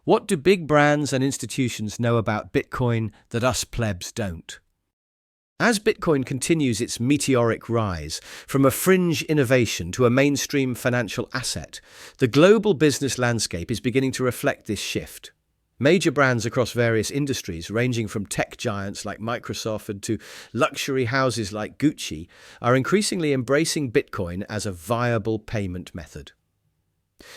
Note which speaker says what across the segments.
Speaker 1: What do big brands and institutions know about Bitcoin that us plebs don't? As Bitcoin continues its meteoric rise, from a fringe innovation to a mainstream financial asset, the global business landscape is beginning to reflect this shift. Major brands across various industries, ranging from tech giants like Microsoft to luxury houses like Gucci, are increasingly embracing Bitcoin as a viable payment method.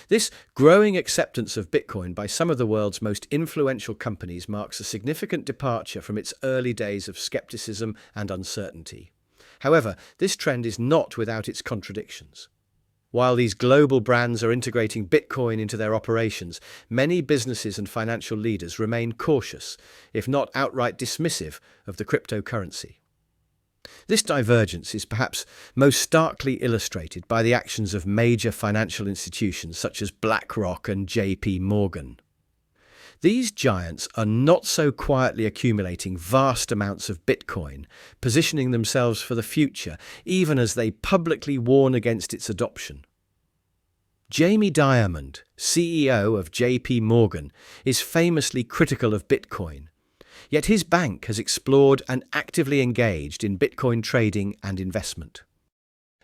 Speaker 1: This growing acceptance of Bitcoin by some of the world's most influential companies marks a significant departure from its early days of skepticism and uncertainty. However, this trend is not without its contradictions. While these global brands are integrating Bitcoin into their operations, many businesses and financial leaders remain cautious, if not outright dismissive, of the cryptocurrency. This divergence is perhaps most starkly illustrated by the actions of major financial institutions such as BlackRock and JP Morgan. These giants are not so quietly accumulating vast amounts of Bitcoin, positioning themselves for the future, even as they publicly warn against its adoption. Jamie Dimon, CEO of JP Morgan, is famously critical of Bitcoin. Yet his bank has explored and actively engaged in Bitcoin trading and investment.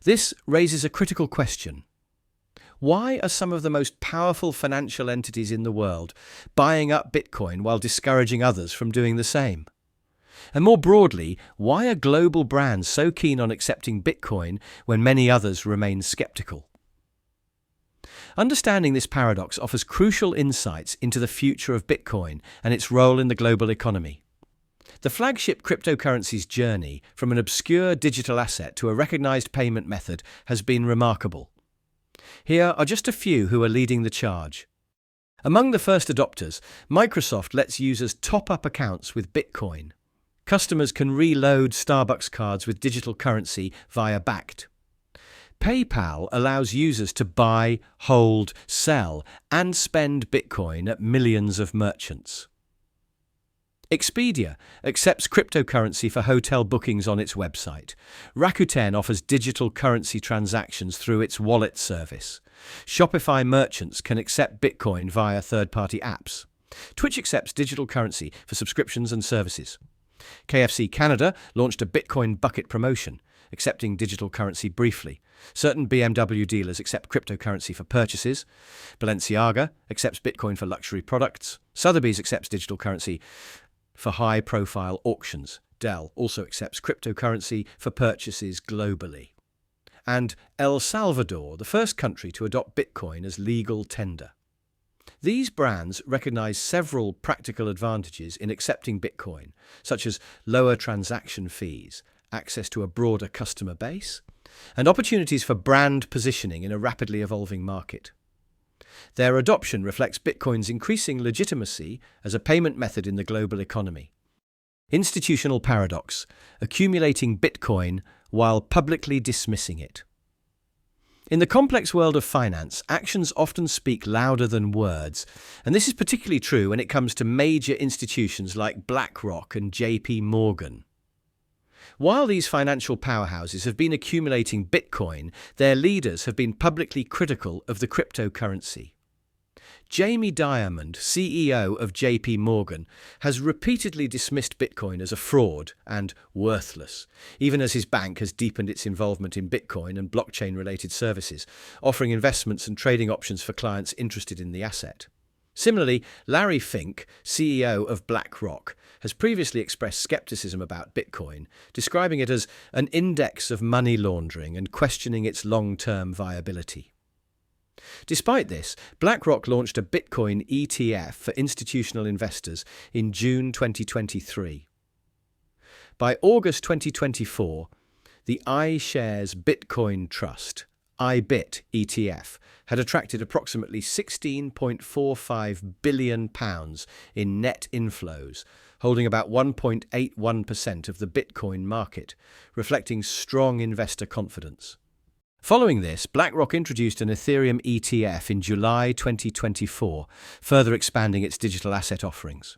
Speaker 1: This raises a critical question. Why are some of the most powerful financial entities in the world buying up Bitcoin while discouraging others from doing the same? And more broadly, why are global brands so keen on accepting Bitcoin when many others remain skeptical? Understanding this paradox offers crucial insights into the future of Bitcoin and its role in the global economy. The flagship cryptocurrency's journey from an obscure digital asset to a recognized payment method has been remarkable. Here are just a few who are leading the charge. Among the first adopters, Microsoft lets users top up accounts with Bitcoin. Customers can reload Starbucks cards with digital currency via Bakkt. PayPal allows users to buy, hold, sell, and spend Bitcoin at millions of merchants. Expedia accepts cryptocurrency for hotel bookings on its website. Rakuten offers digital currency transactions through its wallet service. Shopify merchants can accept Bitcoin via third-party apps. Twitch accepts digital currency for subscriptions and services. KFC Canada launched a Bitcoin bucket promotion, accepting digital currency briefly. Certain BMW dealers accept cryptocurrency for purchases. Balenciaga accepts Bitcoin for luxury products. Sotheby's accepts digital currency for high-profile auctions. Dell also accepts cryptocurrency for purchases globally. And El Salvador, the first country to adopt Bitcoin as legal tender. These brands recognize several practical advantages in accepting Bitcoin, such as lower transaction fees, access to a broader customer base, and opportunities for brand positioning in a rapidly evolving market. Their adoption reflects Bitcoin's increasing legitimacy as a payment method in the global economy. Institutional paradox: accumulating Bitcoin while publicly dismissing it. In the complex world of finance, actions often speak louder than words, and this is particularly true when it comes to major institutions like BlackRock and JP Morgan. While these financial powerhouses have been accumulating Bitcoin, their leaders have been publicly critical of the cryptocurrency. Jamie Dimon, CEO of JP Morgan, has repeatedly dismissed Bitcoin as a fraud and worthless, even as his bank has deepened its involvement in Bitcoin and blockchain-related services, offering investments and trading options for clients interested in the asset. Similarly, Larry Fink, CEO of BlackRock, has previously expressed skepticism about Bitcoin, describing it as an index of money laundering and questioning its long-term viability. Despite this, BlackRock launched a Bitcoin ETF for institutional investors in June 2023. By August 2024, the iShares Bitcoin Trust (IBIT) ETF had attracted approximately £16.45 billion in net inflows, holding about 1.81% of the Bitcoin market, reflecting strong investor confidence. Following this, BlackRock introduced an Ethereum ETF in July 2024, further expanding its digital asset offerings.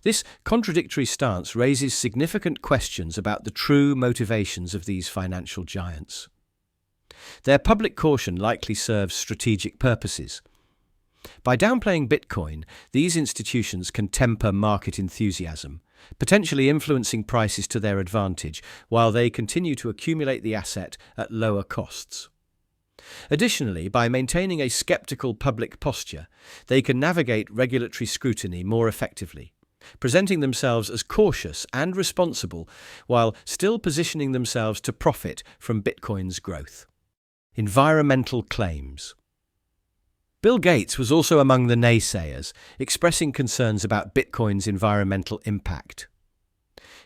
Speaker 1: This contradictory stance raises significant questions about the true motivations of these financial giants. Their public caution likely serves strategic purposes. By downplaying Bitcoin, these institutions can temper market enthusiasm, potentially influencing prices to their advantage while they continue to accumulate the asset at lower costs. Additionally, by maintaining a skeptical public posture, they can navigate regulatory scrutiny more effectively, presenting themselves as cautious and responsible while still positioning themselves to profit from Bitcoin's growth. Environmental claims. Bill Gates was also among the naysayers, expressing concerns about Bitcoin's environmental impact.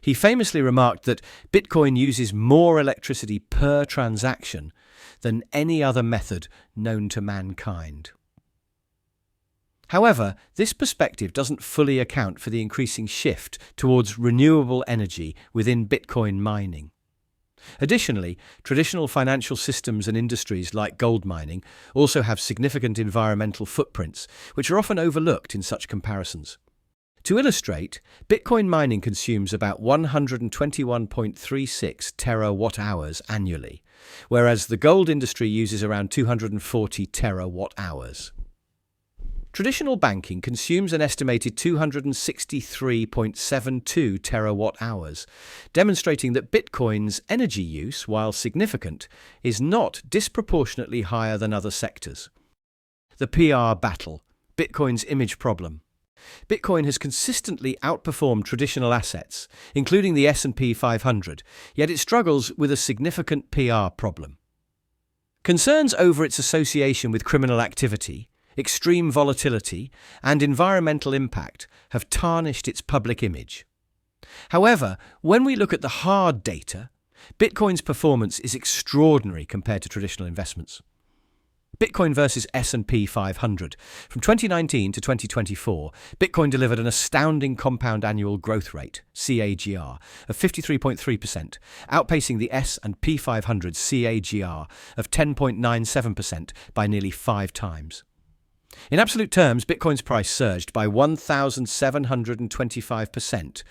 Speaker 1: He famously remarked that Bitcoin uses more electricity per transaction than any other method known to mankind. However, this perspective doesn't fully account for the increasing shift towards renewable energy within Bitcoin mining. Additionally, traditional financial systems and industries like gold mining also have significant environmental footprints, which are often overlooked in such comparisons. To illustrate, Bitcoin mining consumes about 121.36 terawatt-hours annually, whereas the gold industry uses around 240 terawatt-hours. Traditional banking consumes an estimated 263.72 terawatt-hours, demonstrating that Bitcoin's energy use, while significant, is not disproportionately higher than other sectors. The PR battle, Bitcoin's image problem. Bitcoin has consistently outperformed traditional assets, including the S&P 500, yet it struggles with a significant PR problem. Concerns over its association with criminal activity, extreme volatility, and environmental impact have tarnished its public image. However, when we look at the hard data, Bitcoin's performance is extraordinary compared to traditional investments. Bitcoin versus S&P 500. From 2019 to 2024, Bitcoin delivered an astounding compound annual growth rate, CAGR, of 53.3%, outpacing the S&P 500's CAGR of 10.97% by nearly 5 times. In absolute terms, Bitcoin's price surged by 1,725%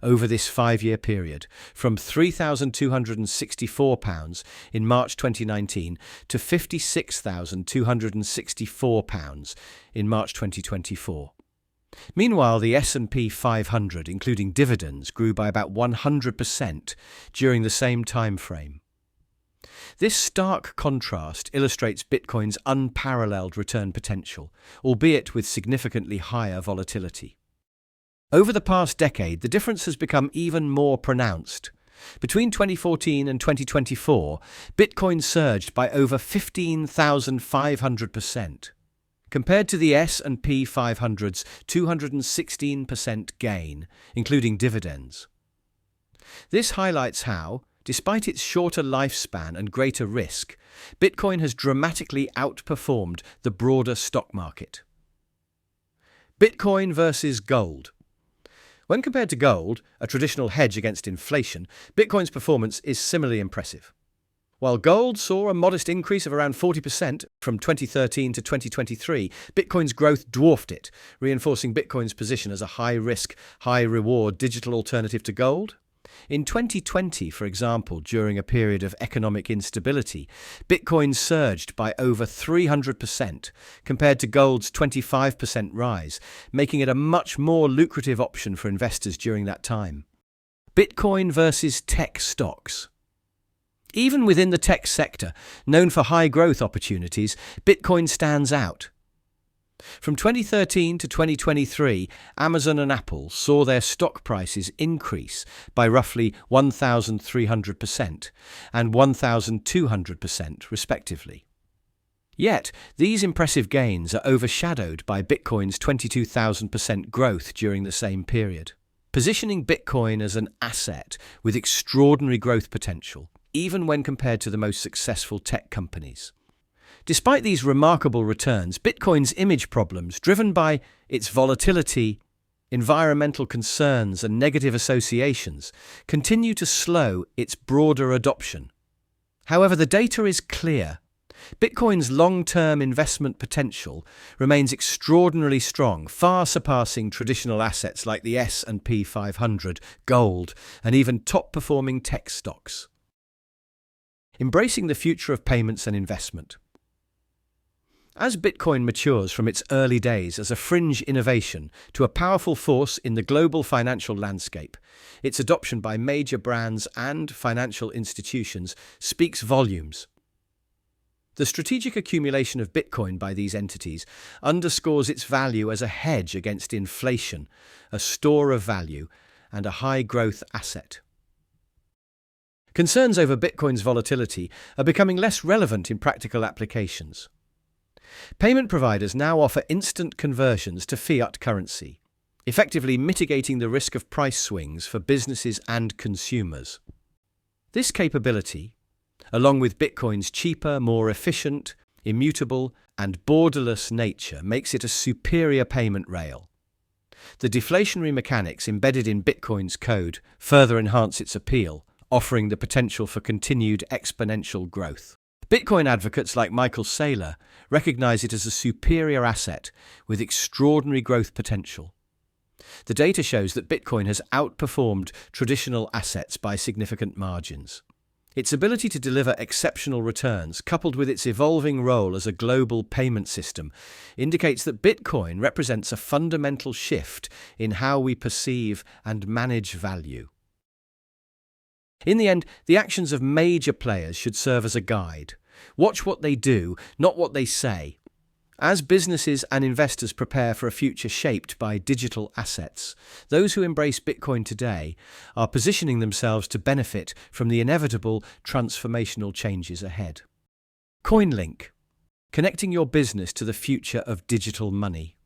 Speaker 1: over this 5-year period, from £3,264 in March 2019 to £56,264 in March 2024. Meanwhile, the S&P 500, including dividends, grew by about 100% during the same time frame. This stark contrast illustrates Bitcoin's unparalleled return potential, albeit with significantly higher volatility. Over the past decade, the difference has become even more pronounced. Between 2014 and 2024, Bitcoin surged by over 15,500%, compared to the S&P 500's 216% gain, including dividends. This highlights how, despite its shorter lifespan and greater risk, Bitcoin has dramatically outperformed the broader stock market. Bitcoin versus gold. When compared to gold, a traditional hedge against inflation, Bitcoin's performance is similarly impressive. While gold saw a modest increase of around 40% from 2013 to 2023, Bitcoin's growth dwarfed it, reinforcing Bitcoin's position as a high-risk, high-reward digital alternative to gold. In 2020, for example, during a period of economic instability, Bitcoin surged by over 300% compared to gold's 25% rise, making it a much more lucrative option for investors during that time. Bitcoin versus tech stocks. Even within the tech sector, known for high growth opportunities, Bitcoin stands out. From 2013 to 2023, Amazon and Apple saw their stock prices increase by roughly 1,300% and 1,200% respectively. Yet, these impressive gains are overshadowed by Bitcoin's 22,000% growth during the same period, positioning Bitcoin as an asset with extraordinary growth potential, even when compared to the most successful tech companies. Despite these remarkable returns, Bitcoin's image problems, driven by its volatility, environmental concerns, and negative associations, continue to slow its broader adoption. However, the data is clear. Bitcoin's long-term investment potential remains extraordinarily strong, far surpassing traditional assets like the S&P 500, gold, and even top-performing tech stocks. Embracing the future of payments and investment. As Bitcoin matures from its early days as a fringe innovation to a powerful force in the global financial landscape, its adoption by major brands and financial institutions speaks volumes. The strategic accumulation of Bitcoin by these entities underscores its value as a hedge against inflation, a store of value, and a high-growth asset. Concerns over Bitcoin's volatility are becoming less relevant in practical applications. Payment providers now offer instant conversions to fiat currency, effectively mitigating the risk of price swings for businesses and consumers. This capability, along with Bitcoin's cheaper, more efficient, immutable, and borderless nature, makes it a superior payment rail. The deflationary mechanics embedded in Bitcoin's code further enhance its appeal, offering the potential for continued exponential growth. Bitcoin advocates like Michael Saylor recognize it as a superior asset with extraordinary growth potential. The data shows that Bitcoin has outperformed traditional assets by significant margins. Its ability to deliver exceptional returns, coupled with its evolving role as a global payment system, indicates that Bitcoin represents a fundamental shift in how we perceive and manage value. In the end, the actions of major players should serve as a guide. Watch what they do, not what they say. As businesses and investors prepare for a future shaped by digital assets, those who embrace Bitcoin today are positioning themselves to benefit from the inevitable transformational changes ahead. CoinLink, connecting your business to the future of digital money.